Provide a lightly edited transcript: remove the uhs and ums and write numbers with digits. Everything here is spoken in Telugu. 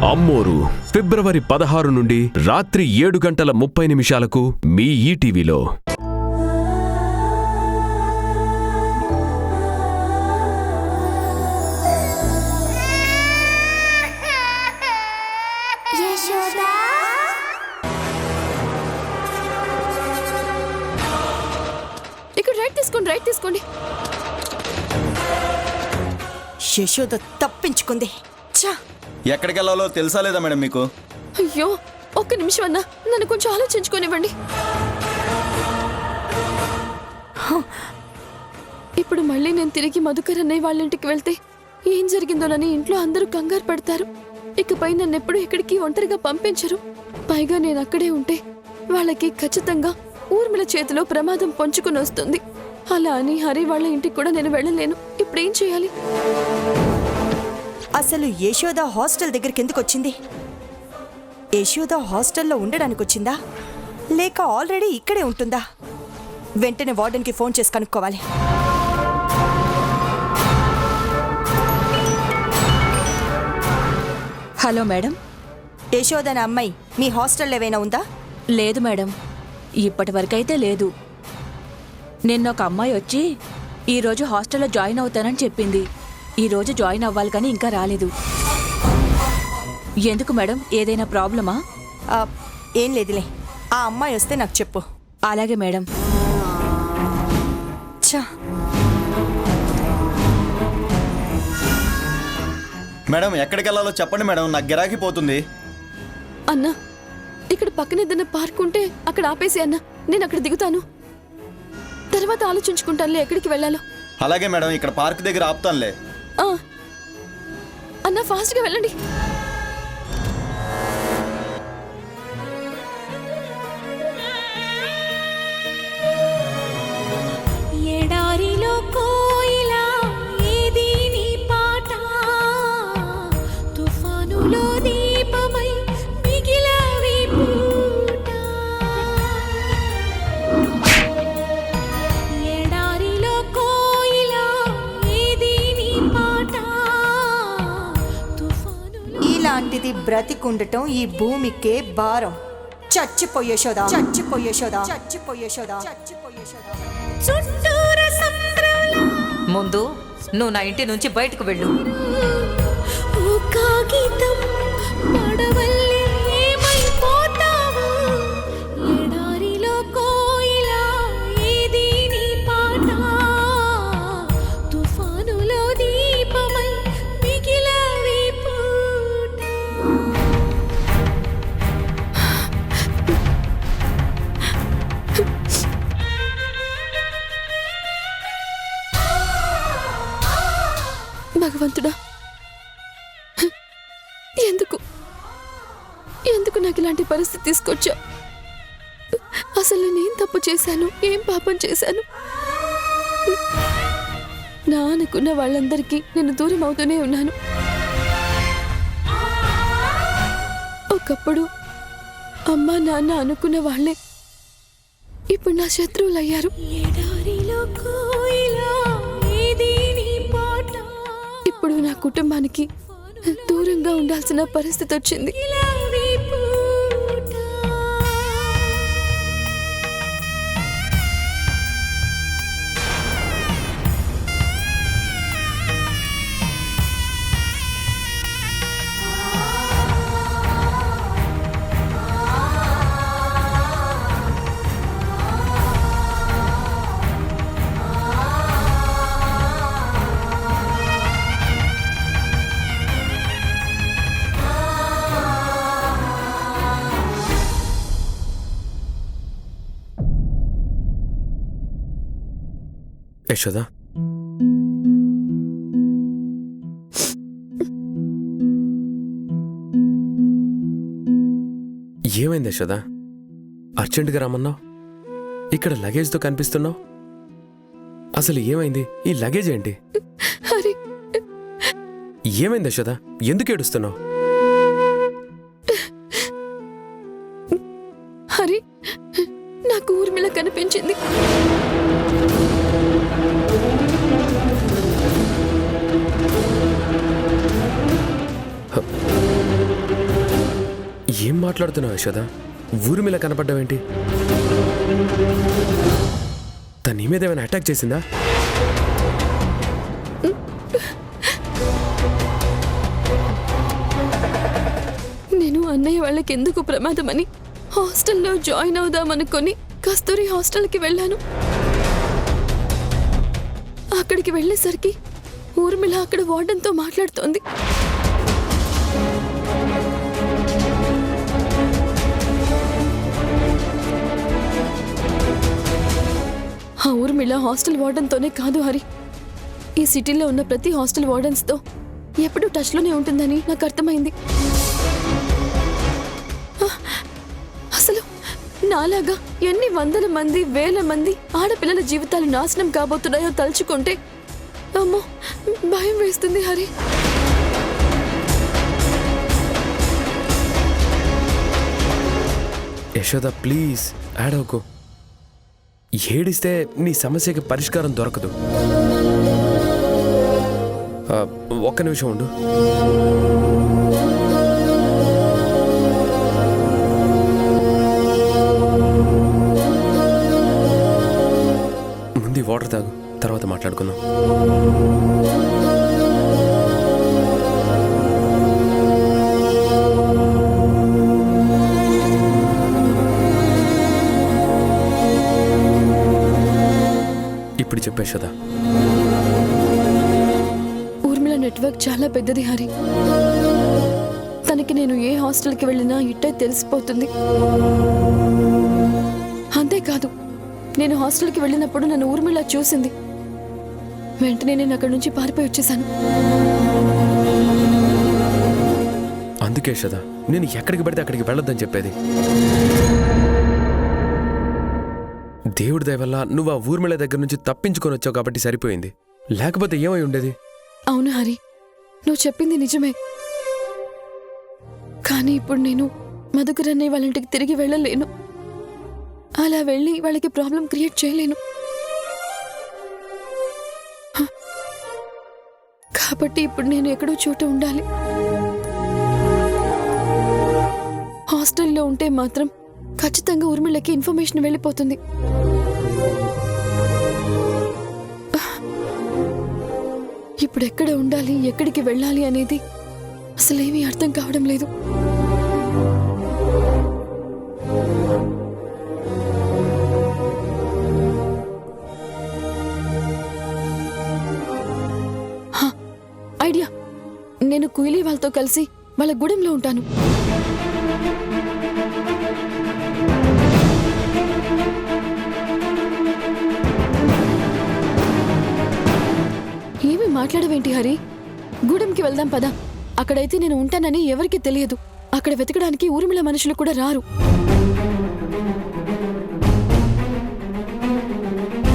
అమ్మోరు ఫిబ్రవరి 16 నుండి రాత్రి 7:30 మీ ఈటీవీలో. ఇక్కడ రైట్ తీసుకోండి. యశోద తప్పించుకుంది. ఎక్కడికి వెళ్ళాలో తెలుసా లేదా మేడం మీకు? అయ్యో, ఒక్క నిమిషం అన్నా, నన్ను కొంచెం ఆలోచించుకోనివ్వండి. ఇప్పుడు మళ్ళీ నేను తిరిగి మధుకర్ అన్నయ్య వాళ్ళ ఇంటికి వెళ్తే ఏం జరిగిందోనని ఇంట్లో అందరూ కంగారు పడతారు. ఇకపై నన్ను ఎప్పుడు ఎక్కడికి ఒంటరిగా పంపించరు. పైగా నేను అక్కడే ఉంటే వాళ్ళకి ఖచ్చితంగా ఊర్మిళ చేతిలో ప్రమాదం పొంచుకుని వస్తుంది. అలా అని హరి వాళ్ళ ఇంటికి కూడా నేను వెళ్ళలేను. ఇప్పుడు ఏం చేయాలి? అసలు యశోద హాస్టల్ దగ్గరికి ఎందుకు వచ్చింది? యశోద హాస్టల్లో ఉండడానికి వచ్చిందా, లేక ఆల్రెడీ ఇక్కడే ఉంటుందా? వెంటనే వార్డెన్కి ఫోన్ చేసి కనుక్కోవాలి. Hello madam. యశోద అనే అమ్మాయి మీ హాస్టల్లో ఏవైనా ఉందా? లేదు మేడం, ఇప్పటి వరకైతే లేదు. నిన్న ఒక అమ్మాయి వచ్చి ఈరోజు హాస్టల్లో జాయిన్ అవుతానని చెప్పింది. ఈరోజు జాయిన్ అవ్వాలి కానీ ఇంకా రాలేదు. ఎందుకు మేడం, ఏదైనా ప్రాబ్లమా? ఏం లేదులే, ఆ అమ్మాయి వస్తే నాకు చెప్పు. అలాగే మేడం. మేడం ఎక్కడికి వెళ్ళాలో చెప్పండి మేడం, నాకు గిరాకీ పోతుంది. అన్నా, ఇక్కడ పక్కన ఏదైనా పార్క్ ఉంటే అక్కడ ఆపేసి అన్నా, నేను అక్కడ దిగుతాను. తర్వాత ఆలోచించుకుంటానులే ఎక్కడికి వెళ్ళాలో. అలాగే మేడం, ఇక్కడ పార్క్ దగ్గర ఆపుతానులే. అన్నా, ఫాస్ట్గా వెళ్ళండి. ఎడారిలో కోయిలా ఏది నీ పాట, తుఫానులో దీపమై మిగిలావి పూట. ఎడారిలో కోయిలా ఏది నీ పాట, తుఫానులో. ఇలాంటిది బ్రతికుండటం ఈ భూమికే భారం. చచ్చిపోయేశోదా, చచ్చిపోయేశోదా, చచ్చిపోయేశోదా, చచ్చిపోయేశోదా. చుట్టూర సంద్రంలా ముందు నువ్వు నా ఇంటి నుంచి బయటకు వెళ్ళు. ఓ కాగితం పడవల్లే ఏమైపోతావు. ఎడారిలో కోయిలా ఏది నీ పాట, తుఫానులో దీపమై మిగిలావి పూట. భగవంతుడా, ఎందుకు నాకు ఇలాంటి పరిస్థితి తీసుకొచ్చా? అసలు నేనేం తప్పు చేశాను, ఏం పాపం చేశాను? నా అనుకున్న వాళ్ళందరికీ నేను దూరం అవుతూనే ఉన్నాను. ఒకప్పుడు అమ్మా నాన్న అనుకున్న వాళ్ళే ఇప్పుడు నా శత్రువులయ్యారు. ఎడారిలో కోయిలా ఏది నీ పాట, ఇప్పుడు నా కుటుంబానికి దూరంగా ఉండాల్సిన పరిస్థితి వచ్చింది. మిగిలావి పూట. యశోదా, ఏమైంది యశోదా? అర్జెంటుగా రమ్మన్నావు, ఇక్కడ లగేజ్తో కనిపిస్తున్నావు. అసలు ఏమైంది? ఈ లగేజ్ ఏంటి? ఏమైంది యశోదా? ఎందుకు ఏడుస్తున్నావు? హరి, నాకు ఊర్మిళ కనిపించింది. ఏం మాట్లాడుతున్నావు యశోద? ఊర్మిళ కనపడ్డావేంటి? తను నీ మీద ఏమైనా అటాక్ చేసిందా? నేను అన్నయ్య వాళ్ళకి ఎందుకు ప్రమాదమని హాస్టల్లో జాయిన్ అవుదామనుకొని కస్తూరి హాస్టల్కి వెళ్ళాను. అక్కడికి వెళ్ళేసరికి ఊర్మిళ అక్కడ వార్డెన్తో మాట్లాడుతోంది. ఆ ఊర్మిళ హాస్టల్ వార్డెన్తోనే కాదు హరి, ఈ సిటీలో ఉన్న ప్రతి హాస్టల్ వార్డెన్స్తో ఎప్పుడూ టచ్లోనే ఉంటుందని నాకు అర్థమైంది. అసలు నాలాగా ఎన్ని వందల మంది, వేల మంది ఆడపిల్లల జీవితాలు నాశనం కాబోతున్నాయో తలుచుకుంటే అమ్మో భయం వేస్తుంది హరి. యశోద ప్లీజ్ ఏడవకు. ఏడిస్తే నీ సమస్యకి పరిష్కారం దొరకదు. ఒక్క నిమిషం ఉండు. ముందు వాటర్ తాగు, తర్వాత మాట్లాడుకుందాం. ఇప్పుడు చెప్పే యశోద. ఊర్మిళ నెట్వర్క్ చాలా పెద్దది హరి. తనకి నేను ఏ హాస్టల్కి వెళ్ళినా ఇట్టే తెలిసిపోతుంది. అంతేకాదు, నేను హాస్టల్కి వెళ్ళినప్పుడు నన్ను ఊర్మిళ చూసింది. వెంటనే నేను అక్కడి నుంచి పారిపోయి వచ్చేసాను. అందుకే యశోద నేను ఎక్కడికి పడితే అక్కడికి వెళ్ళొద్దని చెప్పేది. దేవుడి దయ వల్ల నువ్వు ఆ ఊర్మిళ దగ్గర నుంచి తప్పించుకొని వచ్చావు కాబట్టి సరిపోయింది. లేకపోతే ఏమై ఉండేది? అవును హరి, నువ్వు చెప్పింది నిజమే. కానీ ఇప్పుడు నేను మధుకర్ అన్నయ్య వాళ్ళ ఇంటికి తిరిగి వెళ్ళలేను. అలా వెళ్ళి వాళ్ళకి ప్రాబ్లం క్రియేట్ చేయలేను. హ. కాబట్టి ఇప్పుడు నేను ఎక్కడో చోట ఉండాలి. హాస్టల్లో ఉంటే మాత్రం ఖచ్చితంగా ఊర్మిళకి ఇన్ఫర్మేషన్ వెళ్ళిపోతుంది. ఇప్పుడు ఎక్కడ ఉండాలి, ఎక్కడికి వెళ్ళాలి అనేది అసలేమీ అర్థం కావడం లేదు. ఐడియా, నేను కుయిలీ వాళ్ళతో కలిసి వాళ్ళ గూడెంలో ఉంటాను. ఏమి మాట్లాడవేంటి హరి? గూడెంకి వెళ్దాం పదా. అక్కడైతే నేను ఉంటానని ఎవరికీ తెలియదు. అక్కడ వెతకడానికి ఊర్మిళ మనుషులు కూడా రారు.